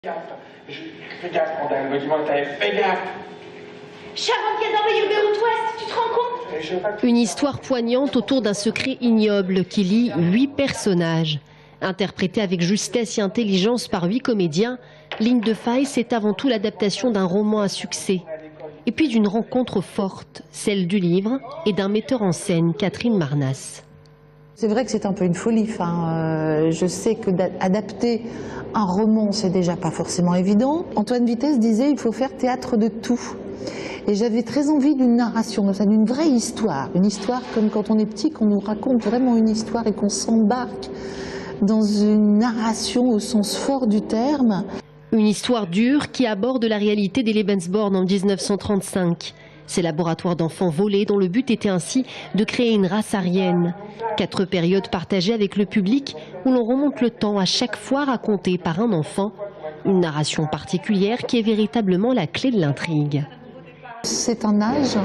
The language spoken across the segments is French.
Fais gaffe, Randall, me dis-moi, fais gaffe. Sharon qui a envoyé au Beyrouth Ouest, tu te rends compte? Une histoire poignante autour d'un secret ignoble qui lie 8 personnages. Interprété avec justesse et intelligence par 8 comédiens, Ligne de faille, c'est avant tout l'adaptation d'un roman à succès. Et puis d'une rencontre forte, celle du livre et d'un metteur en scène, Catherine Marnas. C'est vrai que c'est un peu une folie. Je sais que d'adapter un roman, c'est déjà pas forcément évident. Antoine Vitesse disait il faut faire théâtre de tout. Et j'avais très envie d'une narration, d'une vraie histoire. Une histoire comme quand on est petit, qu'on nous raconte vraiment une histoire et qu'on s'embarque dans une narration au sens fort du terme. Une histoire dure qui aborde la réalité des Lebensborn en 1935. Ces laboratoires d'enfants volés dont le but était ainsi de créer une race aryenne. 4 périodes partagées avec le public où l'on remonte le temps à chaque fois raconté par un enfant. Une narration particulière qui est véritablement la clé de l'intrigue. C'est un âge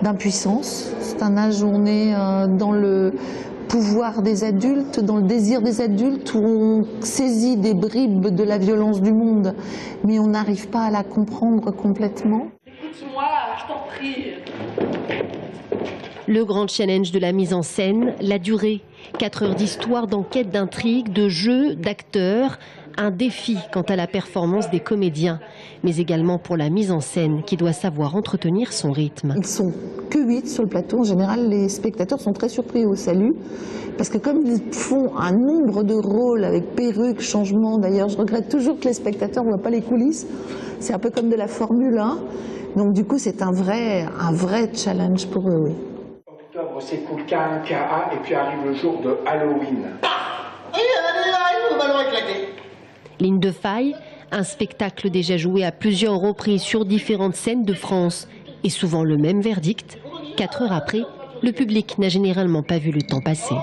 d'impuissance, c'est un âge où on est dans le pouvoir des adultes, dans le désir des adultes, où on saisit des bribes de la violence du monde, mais on n'arrive pas à la comprendre complètement. Écoute-moi, je t'en prie. Le grand challenge de la mise en scène, la durée. 4 heures d'histoire, d'enquête, d'intrigue, de jeu, d'acteurs. Un défi quant à la performance des comédiens, mais également pour la mise en scène qui doit savoir entretenir son rythme. Ils sont que 8 sur le plateau. En général, les spectateurs sont très surpris au salut, parce que comme ils font un nombre de rôles avec perruques, changements, d'ailleurs je regrette toujours que les spectateurs ne voient pas les coulisses, c'est un peu comme de la Formule 1, donc du coup c'est un vrai challenge pour eux. Oui. Octobre s'écoule KA, et puis arrive le jour de Halloween. Ligne de faille, un spectacle déjà joué à plusieurs reprises sur différentes scènes de France. Et souvent le même verdict. 4 heures après, le public n'a généralement pas vu le temps passer.